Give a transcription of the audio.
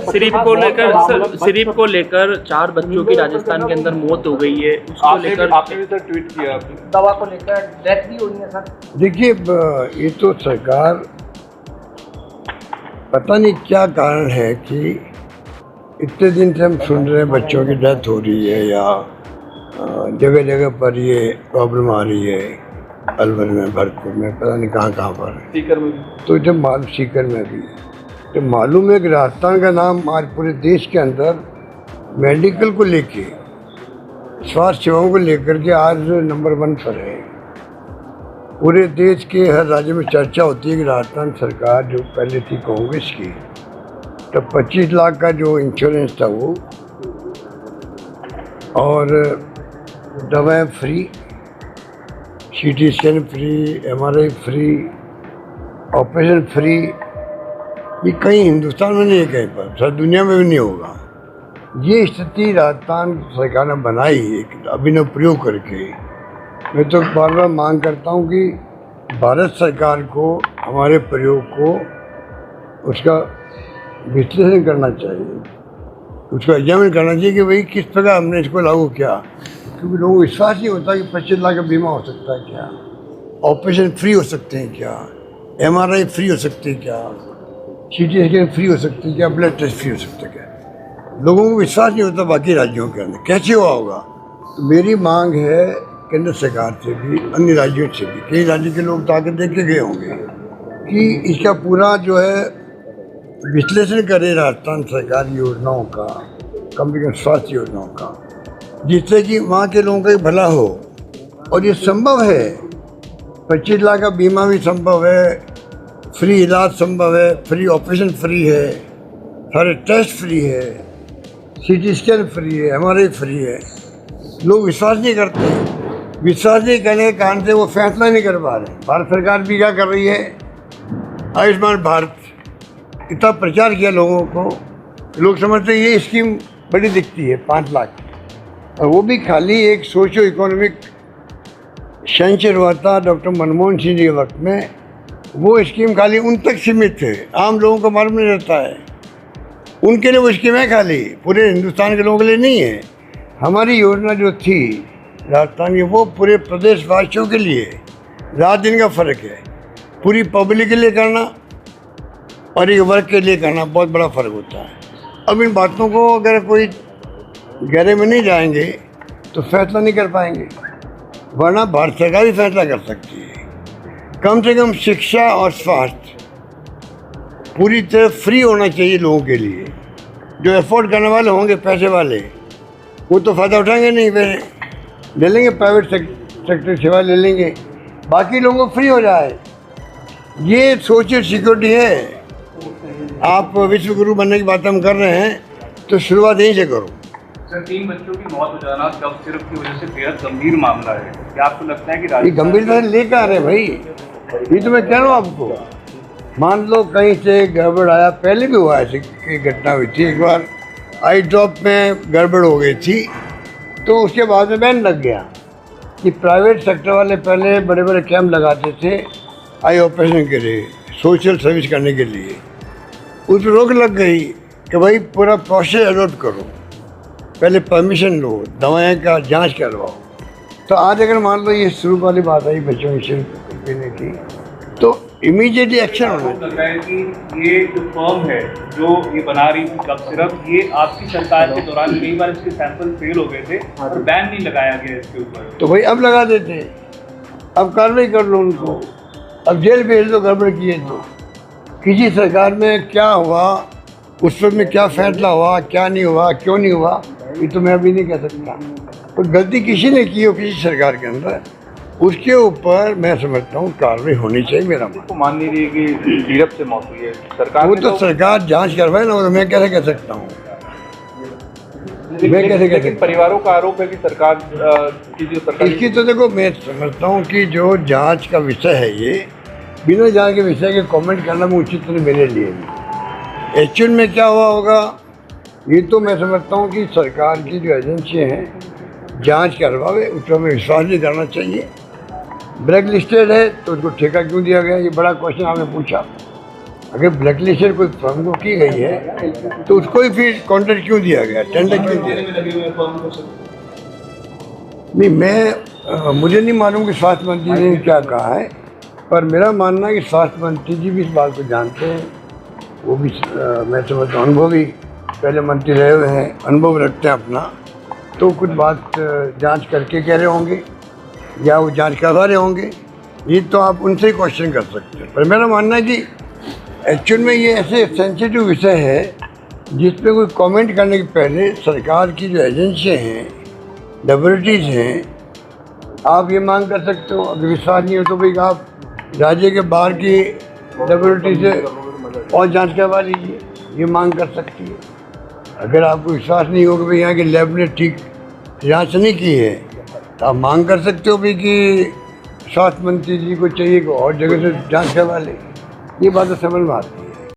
Syrup को लेकर 4 बच्चों की राजस्थान के अंदर मौत हो गई है, उसको लेकर आपने भी सर ट्वीट किया, दवा को लेकर डेथ भी हुई है सर। देखिए, ये तो सरकार पता नहीं क्या कारण है कि इतने दिन से हम सुन रहे हैं बच्चों की डेथ हो रही है या जगह जगह पर ये प्रॉब्लम आ रही है, अलवर में, भरतपुर में, पता नहीं कहाँ कहाँ पर, सीकर में भी। तो जब मालूम, सीकर में भी, तो मालूम है कि राजस्थान का नाम आज पूरे देश के अंदर मेडिकल को लेके, स्वास्थ्य सेवाओं को लेकर के आज नंबर 1 पर है। पूरे देश के हर राज्य में चर्चा होती है कि राजस्थान सरकार जो पहले थी कांग्रेस की, तब 25 लाख का जो इंश्योरेंस था वो, और दवाएं free, CT scan free, MRI free, operation free, ये कहीं हिंदुस्तान में नहीं है, कहीं पर सारी दुनिया में भी नहीं होगा। ये स्थिति राजस्थान सरकार ने बनाई एक अभिनव प्रयोग करके। मैं तो बार बार मांग करता हूँ कि भारत सरकार को हमारे प्रयोग को उसका विश्लेषण करना चाहिए, उसका एग्जामिन करना चाहिए कि भाई किस प्रकार हमने इसको लागू किया, क्योंकि लोगों को विश्वास नहीं होता कि 25 लाख का बीमा हो सकता है क्या, ऑपरेशन फ्री हो सकते हैं क्या, MRI फ्री हो सकती है क्या, CT स्कैन फ्री हो सकती है क्या, ब्लड टेस्ट फ्री हो सकता है क्या। लोगों को विश्वास नहीं होता बाकी राज्यों के अंदर, कैसे हुआ होगा। तो मेरी मांग है केंद्र सरकार से भी, अन्य राज्यों से भी, कई राज्य के लोग ताकत देख के गए होंगे, कि इसका पूरा जो है विश्लेषण करे राजस्थान सरकार योजनाओं का, कम से कम स्वास्थ्य योजनाओं का, जिससे कि वहाँ के लोगों का भला हो। और ये संभव है, 25 लाख का बीमा भी संभव है, फ्री इलाज संभव है, फ्री ऑपरेशन फ्री है, सारे टेस्ट फ्री है, CT स्कैन फ्री है, MRI फ्री है। लोग विश्वास नहीं करते, विश्वास नहीं करने के कारण से वो फैसला नहीं कर पा रहे। भारत सरकार भी क्या कर रही है, आयुष्मान भारत इतना प्रचार किया लोगों को, लोग समझते हैं ये स्कीम बड़ी दिखती है 5 लाख, और वो भी खाली एक सोशो इकोनॉमिक सेंचर हुआ था डॉक्टर मनमोहन सिंह जी के वक्त में। वो स्कीम खाली उन तक सीमित है, आम लोगों को मालूम नहीं रहता है, उनके लिए वो स्कीम है, खाली पूरे हिंदुस्तान के लोगों के लिए नहीं है। हमारी योजना जो थी राजस्थान की, वो पूरे प्रदेशवासियों के लिए, रात दिन का फ़र्क है, पूरी पब्लिक के लिए करना और एक वर्ग के लिए करना बहुत बड़ा फ़र्क होता है। अब इन बातों को अगर कोई गहरे में नहीं जाएंगे तो फैसला नहीं कर पाएंगे, वरना भारत सरकार ही फैसला कर सकती है। कम से कम शिक्षा और स्वास्थ्य पूरी तरह फ्री होना चाहिए लोगों के लिए। जो अफोर्ड करने वाले होंगे, पैसे वाले, वो तो फ़ायदा उठाएंगे नहीं, फिर ले लेंगे प्राइवेट सेक्टर सेवा ले लेंगे, बाकी लोगों को फ्री हो जाए। ये सोशल सिक्योरिटी है। आप विश्व गुरु बनने की बात हम कर रहे हैं, तो शुरुआत यहीं से करो। सर, 3 बच्चों की मौत हो जाना कफ सिरप की वजह से बेहद गंभीर मामला है। क्या आपको लगता है कि ये गंभीरता से लेकर आ रहे भाई, ये तो मैं कह रहा हूँ आपको। मान लो कहीं से गड़बड़ आया, पहले भी हुआ ऐसी घटना हुई थी, एक बार आई ड्रॉप में गड़बड़ हो गई थी, तो उसके बाद में बैन लग गया कि प्राइवेट सेक्टर वाले पहले बड़े बड़े कैंप लगाते थे आई ऑपरेशन के लिए, सोशल सर्विस करने के लिए। उस पर रोक लग गई कि भाई पूरा प्रोसेस अडोप्ट करो, पहले परमिशन लो, दवाएं का जांच करवाओ। तो आज अगर मान लो ये शुरू वाली बात आई बच्चों की सिर्फ पीने की, तो इमीडिएटली एक्शन होना चाहिए। लग रहा है कि ये जो फर्म है जो ये बना रही थी कफ सिरप, ये आपकी सरकार के दौरान कई बार इसके सैंपल फेल हो गए थे और बैन नहीं लगाया गया इसके ऊपर। तो भाई अब लगा देते, अब कार्रवाई कर लो उनको, अब जेल भेज दो गड़बड़ किए तो। किसी सरकार में क्या हुआ, उस वक्त में क्या फैसला हुआ, क्या नहीं हुआ, क्यों नहीं हुआ, ये तो मैं अभी नहीं कह सकता। तो गलती किसी ने की हो किसी सरकार के अंदर, उसके ऊपर मैं समझता हूँ कार्रवाई होनी चाहिए। मेरा मान नहीं रही कि सिरप से मौत हुई है, सरकार वो तो सरकार जांच करवाए ना, और मैं कैसे कह सकता हूँ, मैं कैसे कह सकता। परिवारों का आरोप है कि सरकार की जो सरकार इसकी तो देखो, मैं समझता हूँ कि जो जांच का विषय है, ये बिना जांच के विषय के कमेंट करना मैं उचित नहीं मेरे लिए भी। एक्चुअल में क्या हुआ होगा, ये तो मैं समझता हूँ कि सरकार की जो एजेंसी हैं जांच करवावे, उस पर हमें विश्वास नहीं करना चाहिए। ब्लैक लिस्टेड है तो उसको ठेका क्यों दिया गया, ये बड़ा क्वेश्चन आपने पूछा। अगर ब्लड लिस्ट कोई फर्म को की गई है तो उसको ही फिर कॉन्ट्रैक्ट क्यों दिया गया, टेंडर क्यों दिया गया? नहीं, मुझे नहीं मालूम कि स्वास्थ्य मंत्री ने क्या कहा है, पर मेरा मानना है कि स्वास्थ्य मंत्री जी भी इस बात को जानते हैं। वो भी मैं समझता हूँ अनुभवी पहले मंत्री रहे हुए हैं, अनुभव रखते हैं अपना, तो कुछ बात जांच करके कह रहे होंगे या वो जांच करवा रहे होंगे। ये तो आप उनसे ही क्वेश्चन कर सकते हैं। पर मेरा मानना है कि एक्चुअल में ये ऐसे सेंसिटिव विषय है जिसपे कोई कमेंट करने के पहले सरकार की जो एजेंसियाँ हैं, लेबोरेटरीज हैं, आप ये मांग कर सकते हो। अगर विश्वास नहीं हो तो भाई आप राज्य के बाहर की लेबोरेटरी से और जांच करवा लीजिए, ये मांग कर सकती है। अगर आपको विश्वास नहीं हो कि भाई यहाँ की लैब ने ठीक जांच नहीं की है तो आप मांग कर सकते हो भाई कि स्वास्थ्य मंत्री जी को चाहिए कि और जगह से जांच करवा ले। ये बात तो समझ में आती है।